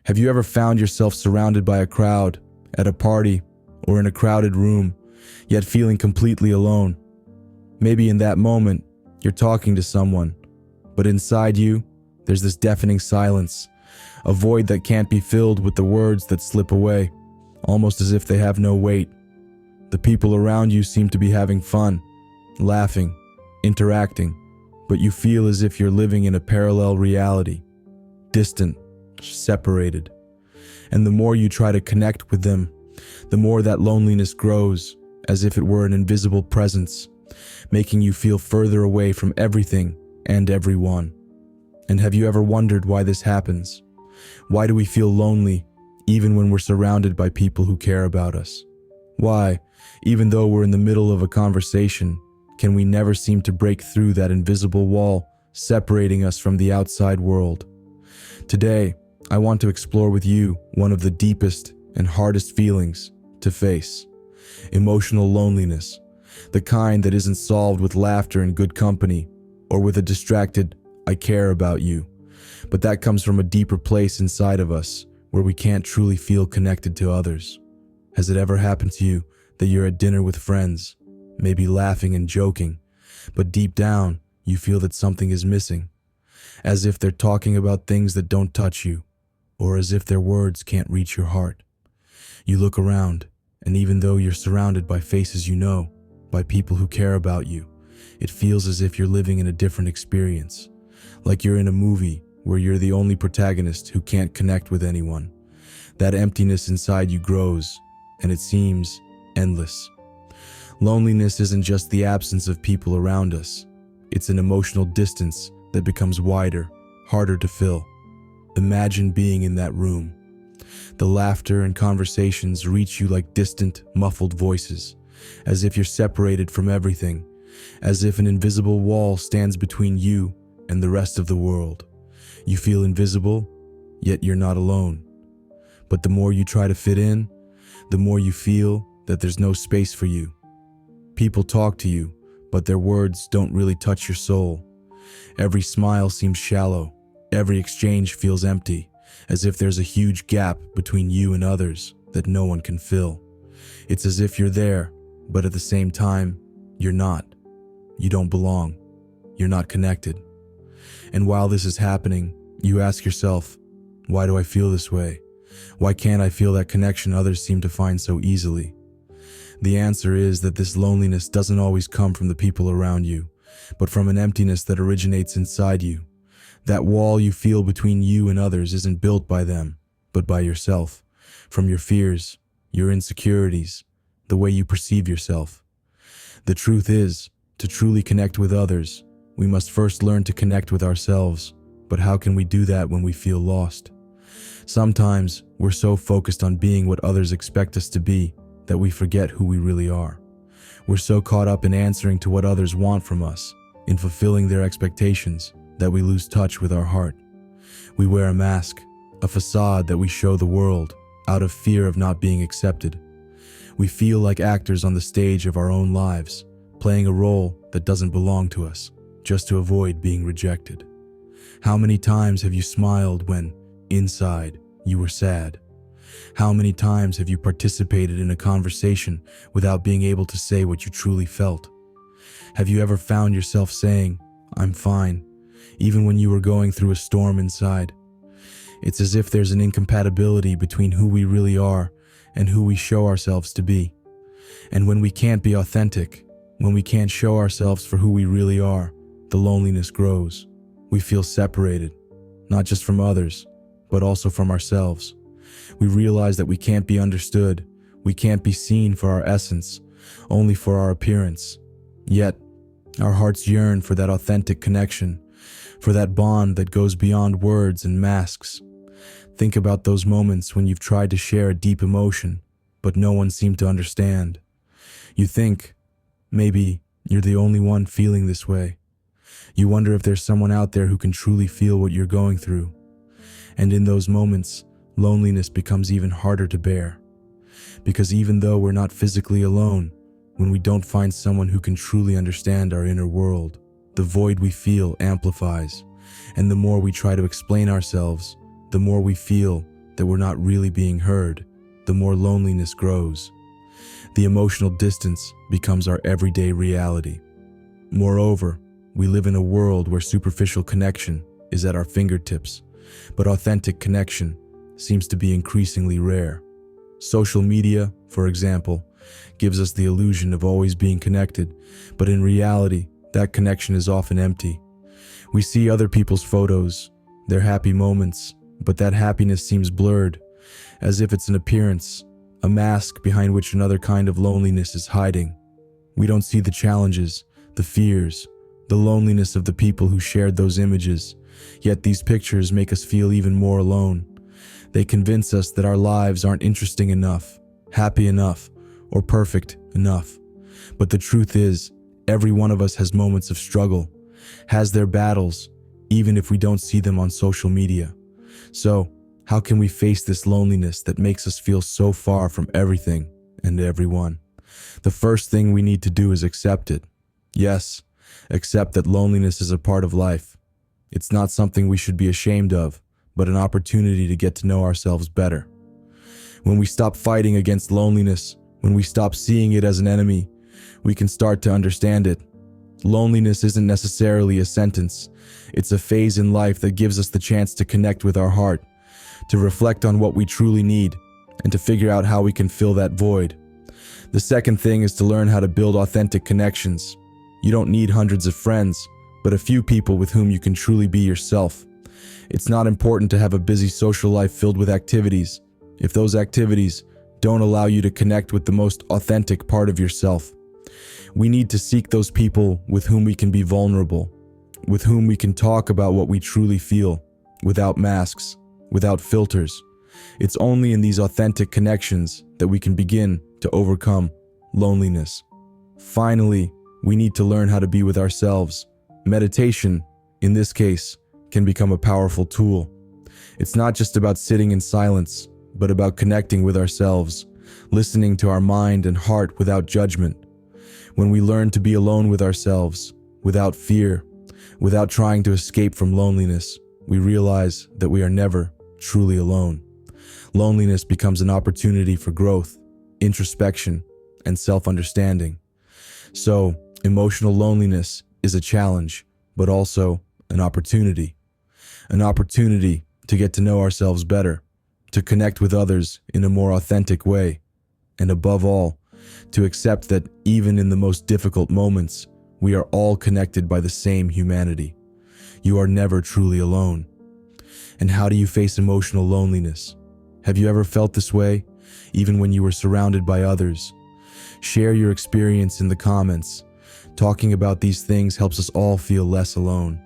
Have you ever found yourself surrounded by a crowd, at a party, or in a crowded room, yet feeling completely alone? Maybe in that moment, you're talking to someone, but inside you, there's this deafening silence, a void that can't be filled with the words that slip away, almost as if they have no weight. The people around you seem to be having fun, laughing, interacting, but you feel as if you're living in a parallel reality, distant, separated. And the more you try to connect with them, the more that loneliness grows, as if it were an invisible presence, making you feel further away from everything and everyone. And have you ever wondered why this happens? Why do we feel lonely, even when we're surrounded by people who care about us? Why, even though we're in the middle of a conversation, can we never seem to break through that invisible wall separating us from the outside world? Today, I want to explore with you one of the deepest and hardest feelings to face: emotional loneliness, the kind that isn't solved with laughter and good company, or with a distracted, "I care about you," but that comes from a deeper place inside of us where we can't truly feel connected to others. Has it ever happened to you that you're at dinner with friends, maybe laughing and joking, but deep down you feel that something is missing, as if they're talking about things that don't touch you, or as if their words can't reach your heart? You look around, and even though you're surrounded by faces you know, by people who care about you, it feels as if you're living in a different experience, like you're in a movie where you're the only protagonist who can't connect with anyone. That emptiness inside you grows, and it seems endless. Loneliness isn't just the absence of people around us. It's an emotional distance that becomes wider, harder to fill. Imagine being in that room. The laughter and conversations reach you like distant, muffled voices, as if you're separated from everything, as if an invisible wall stands between you and the rest of the world. You feel invisible, yet you're not alone. But the more you try to fit in, the more you feel that there's no space for you. People talk to you, but their words don't really touch your soul. Every smile seems shallow. Every exchange feels empty, as if there's a huge gap between you and others that no one can fill. It's as if you're there, but at the same time, you're not. You don't belong. You're not connected. And while this is happening, you ask yourself, why do I feel this way? Why can't I feel that connection others seem to find so easily? The answer is that this loneliness doesn't always come from the people around you, but from an emptiness that originates inside you. That wall you feel between you and others isn't built by them, but by yourself, from your fears, your insecurities, the way you perceive yourself. The truth is, to truly connect with others, we must first learn to connect with ourselves. But how can we do that when we feel lost? Sometimes we're so focused on being what others expect us to be that we forget who we really are. We're so caught up in answering to what others want from us, in fulfilling their expectations, that we lose touch with our heart. We wear a mask, a facade that we show the world, out of fear of not being accepted. We feel like actors on the stage of our own lives, playing a role that doesn't belong to us, just to avoid being rejected. How many times have you smiled when, inside, you were sad? How many times have you participated in a conversation without being able to say what you truly felt? Have you ever found yourself saying, "I'm fine," even when you were going through a storm inside? It's as if there's an incompatibility between who we really are and who we show ourselves to be. And when we can't be authentic, when we can't show ourselves for who we really are, the loneliness grows. We feel separated, not just from others, but also from ourselves. We realize that we can't be understood, we can't be seen for our essence, only for our appearance. Yet, our hearts yearn for that authentic connection, for that bond that goes beyond words and masks. Think about those moments when you've tried to share a deep emotion, but no one seemed to understand. You think, maybe you're the only one feeling this way. You wonder if there's someone out there who can truly feel what you're going through. And in those moments, loneliness becomes even harder to bear. Because even though we're not physically alone, when we don't find someone who can truly understand our inner world, the void we feel amplifies. And the more we try to explain ourselves, the more we feel that we're not really being heard, the more loneliness grows. The emotional distance becomes our everyday reality. Moreover, we live in a world where superficial connection is at our fingertips, but authentic connection seems to be increasingly rare. Social media, for example, gives us the illusion of always being connected, but in reality, that connection is often empty. We see other people's photos, their happy moments, but that happiness seems blurred, as if it's an appearance, a mask behind which another kind of loneliness is hiding. We don't see the challenges, the fears, the loneliness of the people who shared those images, yet these pictures make us feel even more alone. They convince us that our lives aren't interesting enough, happy enough, or perfect enough. But the truth is, every one of us has moments of struggle, has their battles, even if we don't see them on social media. So, how can we face this loneliness that makes us feel so far from everything and everyone? The first thing we need to do is accept it. Yes, accept that loneliness is a part of life. It's not something we should be ashamed of, but an opportunity to get to know ourselves better. When we stop fighting against loneliness, when we stop seeing it as an enemy, we can start to understand it. Loneliness isn't necessarily a sentence. It's a phase in life that gives us the chance to connect with our heart, to reflect on what we truly need, and to figure out how we can fill that void. The second thing is to learn how to build authentic connections. You don't need hundreds of friends, but a few people with whom you can truly be yourself. It's not important to have a busy social life filled with activities, if those activities don't allow you to connect with the most authentic part of yourself. We need to seek those people with whom we can be vulnerable, with whom we can talk about what we truly feel, without masks, without filters. It's only in these authentic connections that we can begin to overcome loneliness. Finally, we need to learn how to be with ourselves. Meditation, in this case, can become a powerful tool. It's not just about sitting in silence, but about connecting with ourselves, listening to our mind and heart without judgment. When we learn to be alone with ourselves, without fear, without trying to escape from loneliness, we realize that we are never truly alone. Loneliness becomes an opportunity for growth, introspection, and self-understanding. So, emotional loneliness is a challenge, but also an opportunity. An opportunity to get to know ourselves better, to connect with others in a more authentic way, and above all, to accept that even in the most difficult moments, we are all connected by the same humanity. You are never truly alone. And how do you face emotional loneliness? Have you ever felt this way, even when you were surrounded by others? Share your experience in the comments. Talking about these things helps us all feel less alone.